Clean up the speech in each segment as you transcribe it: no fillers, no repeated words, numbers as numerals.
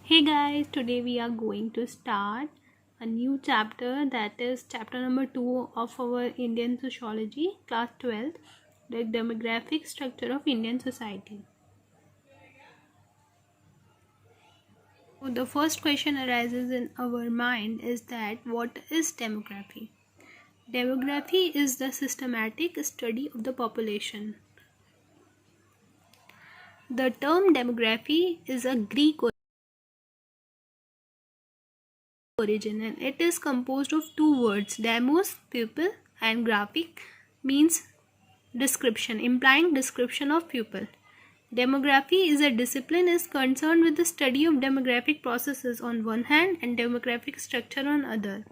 Hey guys, today we are going to start a new chapter, that is chapter number 2 of our Indian Sociology, class 12th, the demographic structure of Indian society. So the first question arises in our mind is that what is demography? Demography is the systematic study of the population. The term demography is a Greek origin and it is composed of two words, demos, people, and graphic means description, implying description of people. Demography is a discipline is concerned with the study of demographic processes on one hand and demographic structure on other.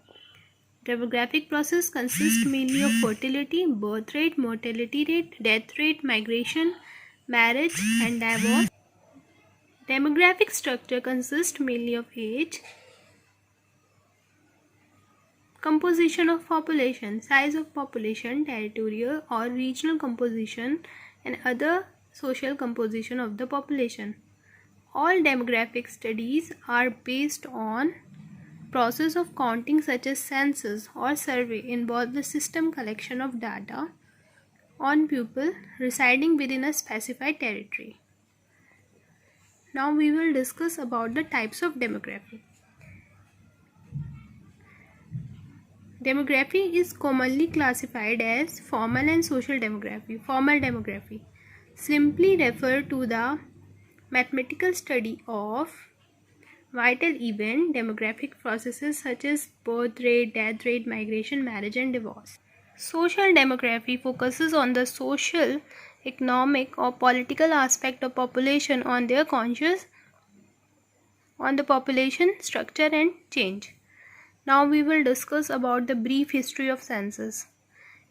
Demographic process consists mainly of fertility, birth rate, mortality rate, death rate, migration, marriage, and divorce. Demographic structure consists mainly of age, composition of population, size of population, territorial or regional composition, and other social composition of the population. All demographic studies are based on process of counting such as census or survey involve the system collection of data on people residing within a specified territory. Now we will discuss about the types of demography. Demography is commonly classified as formal and social demography. Formal demography simply refer to the mathematical study of vital event demographic processes such as birth rate, death rate, migration, marriage, and divorce. Social demography focuses on the social, economic, or political aspect of population on their conscious on the population structure and change. Now we will discuss about the brief history of census.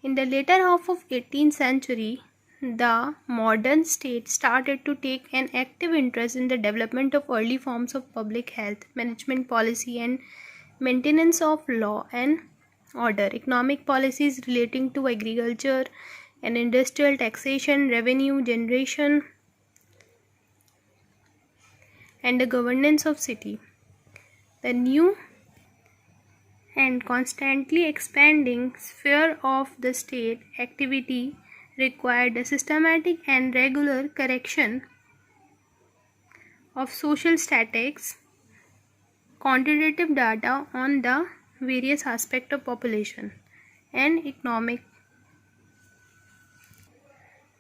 In the later half of 18th century, the modern state started to take an active interest in the development of early forms of public health, management policy and maintenance of law and order, economic policies relating to agriculture and industrial taxation, revenue generation, and the governance of city. The new and constantly expanding sphere of the state activity required a systematic and regular correction of social statistics, quantitative data on the various aspects of population and economic.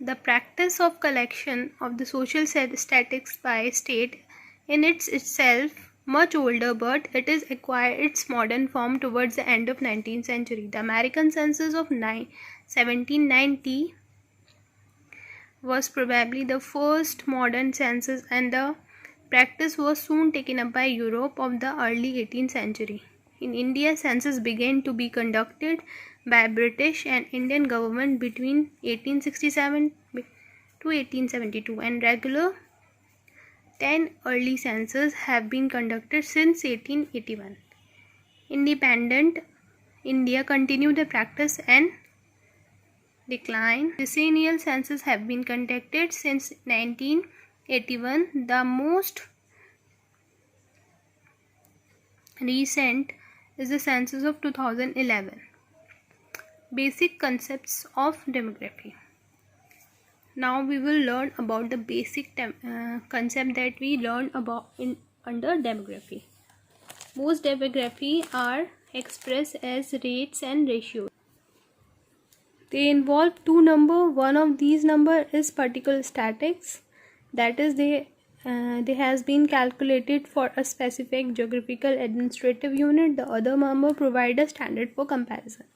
The practice of collection of the social statistics by state in itself much older, but it is acquired its modern form towards the end of 19th century. The American census of 1790 was probably the first modern census, and the practice was soon taken up by Europe of the early 18th century. In India, census began to be conducted by British and Indian government between 1867 to 1872, and regular 10 early censuses have been conducted since 1881. Independent India continued the practice and decline. Decennial censuses have been conducted since 1981. The most recent is the census of 2011. Basic concepts of demography. Now we will learn about the basic concept that we learned about under demography. Most demography are expressed as rates and ratios. They involve two numbers. One of these number is particular statistics, that is they has been calculated for a specific geographical administrative unit. The other number provide a standard for comparison.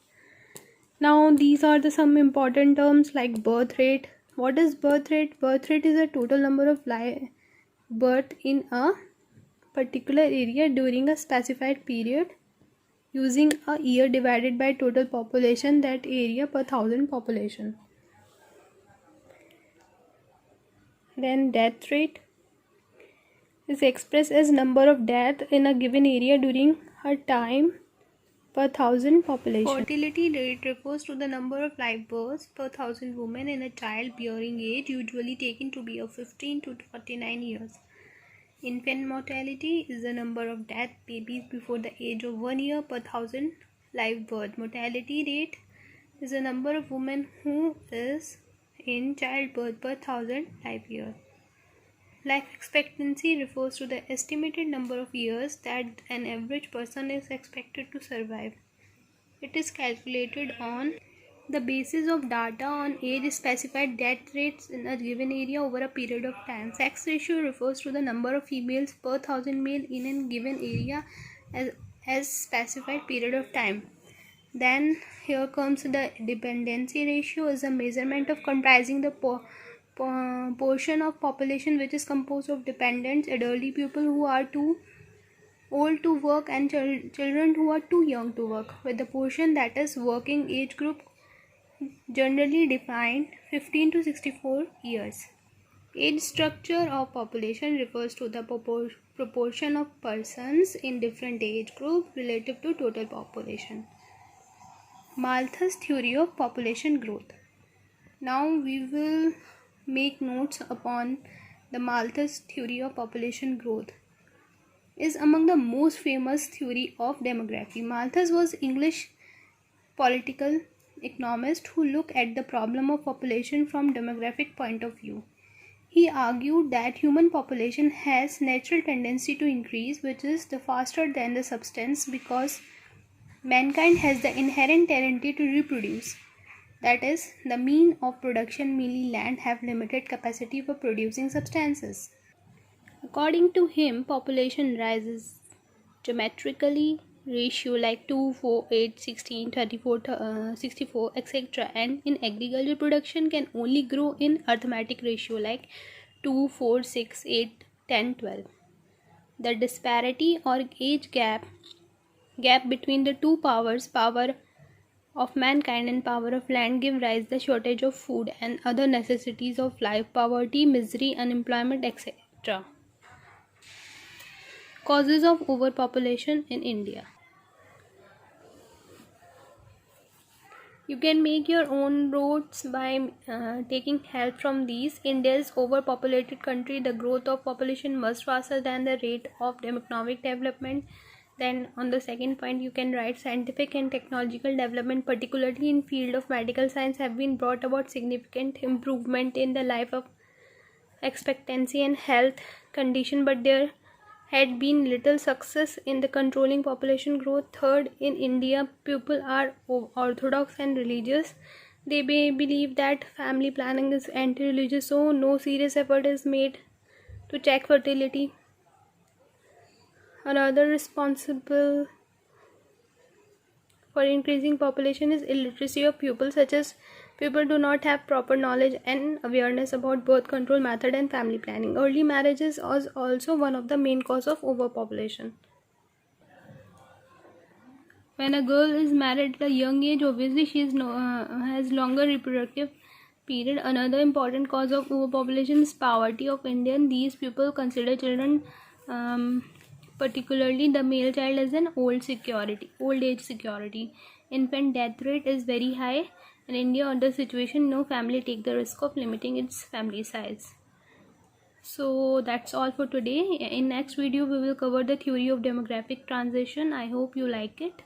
Now these are the some important terms like birth rate. What is birth rate? Birth rate is a total number of birth in a particular area during a specified period using a year divided by total population, that area per thousand population. Then death rate is expressed as number of death in a given area during a time per thousand population. Fertility rate refers to the number of live births per thousand women in a childbearing age, usually taken to be of 15 to 49 years. Infant mortality is the number of death babies before the age of 1 year per thousand live birth. Mortality rate is the number of women who is in childbirth per thousand live year. Life expectancy refers to the estimated number of years that an average person is expected to survive. It is calculated on the basis of data on age-specified death rates in a given area over a period of time. Sex ratio refers to the number of females per thousand male in a given area as specified period of time. Then here comes the dependency ratio, is a measurement of comprising the portion of population which is composed of dependents, elderly people who are too old to work and children who are too young to work, with the portion that is working age group generally defined 15 to 64 years. Age structure of population refers to the proportion of persons in different age group relative to total population. Malthus theory of population growth. Now we will make notes upon the Malthus theory of population growth. Is among the most famous theory of demography. Malthus was English political economist who looked at the problem of population from demographic point of view. He argued that human population has natural tendency to increase, which is the faster than the substance, because mankind has the inherent tendency to reproduce. That is, the mean of production, mainly land, have limited capacity for producing substances. According to him, population rises geometrically, ratio like 2, 4, 8, 16, 34, 64, etc. And in agricultural production can only grow in arithmetic ratio like 2, 4, 6, 8, 10, 12. The disparity or age gap between the two powers, power of mankind and power of land, give rise the shortage of food and other necessities of life, poverty, misery, unemployment, etc. Causes of overpopulation in India. You can make your own roads by taking help from these. India is overpopulated country. The growth of population much faster than the rate of economic development. Then on the second point you can write scientific and technological development, particularly in field of medical science, have been brought about significant improvement in the life of expectancy and health condition, but there had been little success in the controlling population growth. Third, in India, people are orthodox and religious. They believe that family planning is anti-religious, so no serious effort is made to check fertility. Another responsible for increasing population is illiteracy of pupils, such as people do not have proper knowledge and awareness about birth control method and family planning. Early marriages is also one of the main cause of overpopulation. When a girl is married at a young age, obviously she has longer reproductive period. Another important cause of overpopulation is poverty of Indian. These people consider children, particularly the male child, as an old age security. Infant death rate is very high. In India, under situation, no family take the risk of limiting its family size. So that's all for today. In next video, we will cover the theory of demographic transition. I hope you like it.